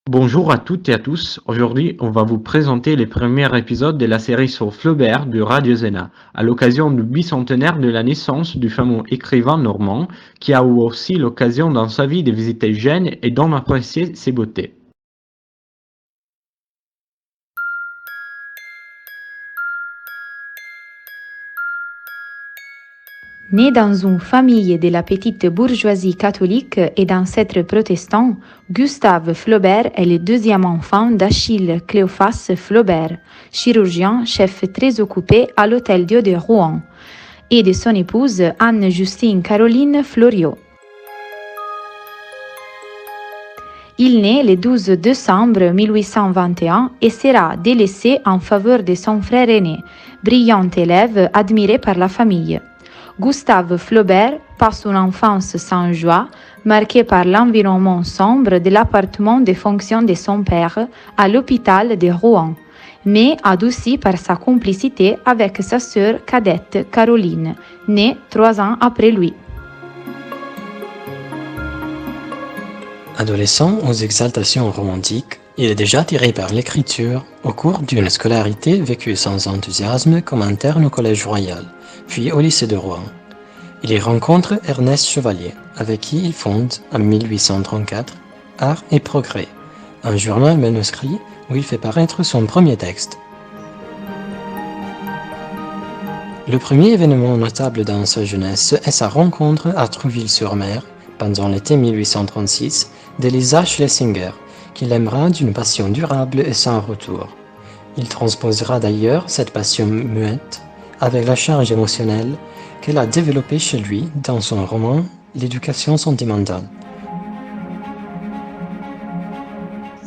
Bonjour à toutes et à tous. Aujourd'hui, on va vous présenter les premiers épisodes de la série sur Flaubert de Radio Zena, à l'occasion du bicentenaire de la naissance du fameux écrivain normand, qui a eu aussi l'occasion dans sa vie de visiter Gênes et d'en apprécier ses beautés. Né dans une famille de la petite bourgeoisie catholique et d'ancêtres protestants, Gustave Flaubert est le deuxième enfant d'Achille Cléophas Flaubert, chirurgien chef très occupé à l'Hôtel Dieu de Rouen, et de son épouse Anne-Justine Caroline Fleuriot. Il naît le 12 décembre 1821 et sera délaissé en faveur de son frère aîné, brillant élève admiré par la famille. Gustave Flaubert passe une enfance sans joie, marquée par l'environnement sombre de l'appartement de fonction de son père à l'hôpital de Rouen, mais adouci par sa complicité avec sa sœur cadette Caroline, née 3 ans après lui. Adolescent aux exaltations romantiques, il est déjà attiré par l'écriture au cours d'une scolarité vécue sans enthousiasme comme interne au Collège Royal, puis au lycée de Rouen. Il y rencontre Ernest Chevalier, avec qui il fonde, en 1834, Art et Progrès, un journal manuscrit où il fait paraître son premier texte. Le premier événement notable dans sa jeunesse est sa rencontre à Trouville-sur-Mer, pendant l'été 1836, d'Elisa Schlesinger, qu'il aimera d'une passion durable et sans retour. Il transposera d'ailleurs cette passion muette avec la charge émotionnelle qu'elle a développée chez lui dans son roman L'éducation sentimentale.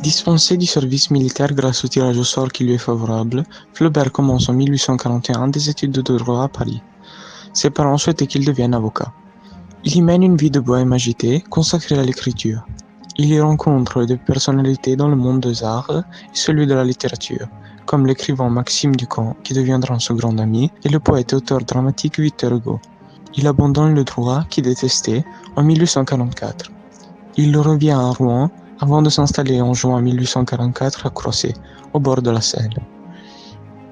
Dispensé du service militaire grâce au tirage au sort qui lui est favorable, Flaubert commence en 1841 des études de droit à Paris. Ses parents souhaitaient qu'il devienne avocat. Il y mène une vie de bohème agitée, consacrée à l'écriture. Il y rencontre des personnalités dans le monde des arts et celui de la littérature, comme l'écrivain Maxime Ducamp, qui deviendra son grand ami, et le poète et auteur dramatique Victor Hugo. Il abandonne le droit, qu'il détestait, en 1844. Il revient à Rouen avant de s'installer en juin 1844 à Croisset, au bord de la Seine.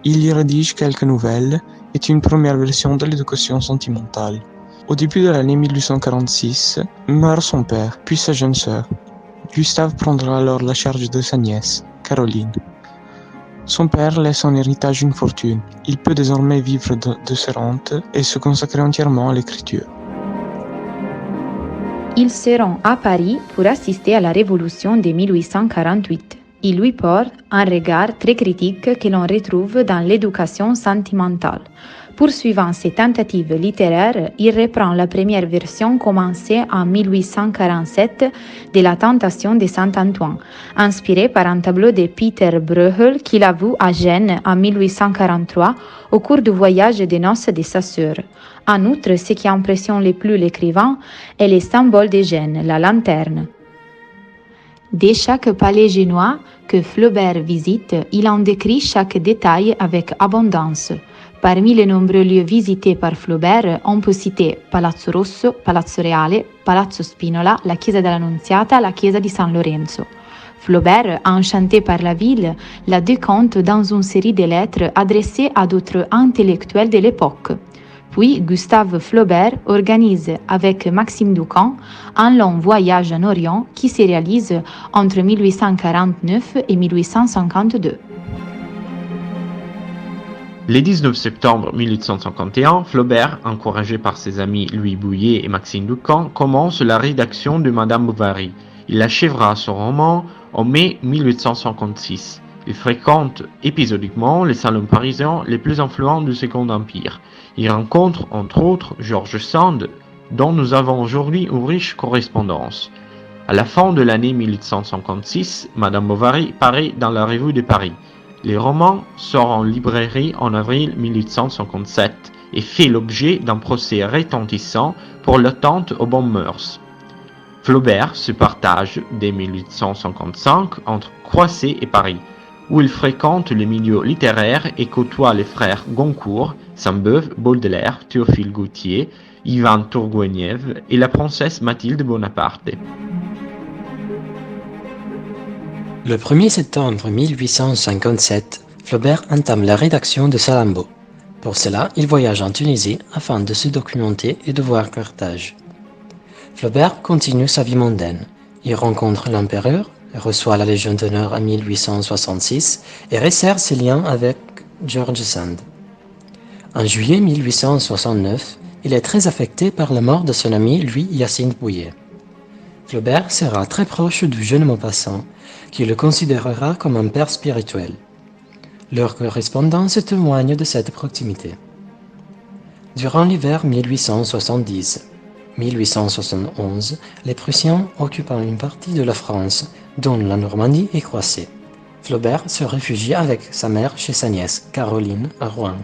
Il y rédige quelques nouvelles et une première version de l'éducation sentimentale. Au début de l'année 1846, meurt son père, puis sa jeune sœur. Gustave prendra alors la charge de sa nièce, Caroline. Son père laisse en héritage une fortune. Il peut désormais vivre de ses rentes et se consacrer entièrement à l'écriture. Ils se rend à Paris pour assister à la Révolution de 1848. Il lui porte un regard très critique que l'on retrouve dans l'éducation sentimentale. Poursuivant ses tentatives littéraires, il reprend la première version commencée en 1847 de La Tentation de Saint-Antoine, inspirée par un tableau de Peter Bruegel qu'il a vu à Gênes en 1843 au cours du voyage de noces de sa sœur. En outre, ce qui impressionne le plus l'écrivain est le symbole de Gênes, la lanterne. Dès chaque palais génois que Flaubert visite, il en décrit chaque détail avec abondance. Parmi les nombreux lieux visités par Flaubert, on peut citer Palazzo Rosso, Palazzo Reale, Palazzo Spinola, la Chiesa dell'Annunziata, la Chiesa di San Lorenzo. Flaubert, enchanté par la ville, la décompte dans une série de lettres adressées à d'autres intellectuels de l'époque. Puis Gustave Flaubert organise avec Maxime Ducamp un long voyage en Orient qui se réalise entre 1849 et 1852. Le 19 septembre 1851, Flaubert, encouragé par ses amis Louis Bouilhet et Maxime Ducamp, commence la rédaction de Madame Bovary. Il achèvera son roman en mai 1856. Il fréquente épisodiquement les salons parisiens les plus influents du Second Empire. Il rencontre entre autres George Sand, dont nous avons aujourd'hui une riche correspondance. À la fin de l'année 1856, Madame Bovary paraît dans la Revue de Paris. Le roman sort en librairie en avril 1857 et fait l'objet d'un procès retentissant pour l'atteinte aux bonnes mœurs. Flaubert se partage dès 1855 entre Croisset et Paris, où il fréquente les milieux littéraires et côtoie les frères Goncourt, Sainte-Beuve, Baudelaire, Théophile Gautier, Ivan Tourguenieff et la princesse Mathilde Bonaparte. Le 1er septembre 1857, Flaubert entame la rédaction de Salammbô. Pour cela, il voyage en Tunisie afin de se documenter et de voir Carthage. Flaubert continue sa vie mondaine. Il rencontre l'empereur, reçoit la Légion d'honneur en 1866 et resserre ses liens avec George Sand. En juillet 1869, il est très affecté par la mort de son ami Louis-Hyacinthe Bouilhet. Flaubert sera très proche du jeune Maupassant, qui le considérera comme un père spirituel. Leur correspondance témoigne de cette proximité. Durant l'hiver 1870-1871, les Prussiens occupant une partie de la France, dont la Normandie et Croissy. Flaubert se réfugie avec sa mère chez sa nièce, Caroline, à Rouen.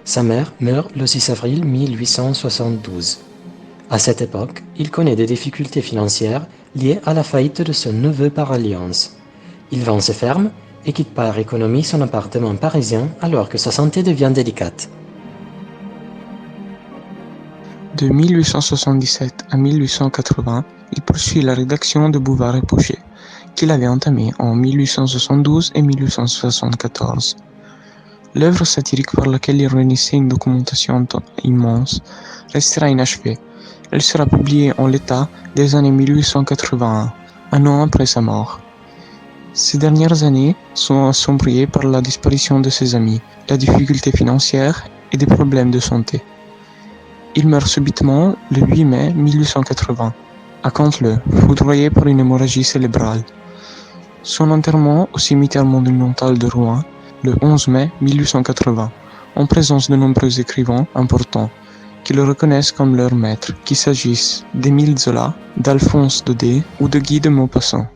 Sa mère meurt le 6 avril 1872. À cette époque, il connaît des difficultés financières liées à la faillite de son neveu par alliance. Il vend ses fermes et quitte par économie son appartement parisien alors que sa santé devient délicate. De 1877 à 1880, il poursuit la rédaction de Bouvard et Pouchet, qu'il avait entamée en 1872 et 1874. L'œuvre satirique par laquelle il réunissait une documentation immense restera inachevée. Elle sera publiée en l'état des années 1881, un an après sa mort. Ces dernières années sont assombrées par la disparition de ses amis, la difficulté financière et des problèmes de santé. Il meurt subitement le 8 mai 1880, à Canteleu, foudroyé par une hémorragie cérébrale. Son enterrement au cimetière monumental de Rouen, le 11 mai 1880, en présence de nombreux écrivains importants, qui le reconnaissent comme leur maître, qu'il s'agisse d'Émile Zola, d'Alphonse Daudet ou de Guy de Maupassant.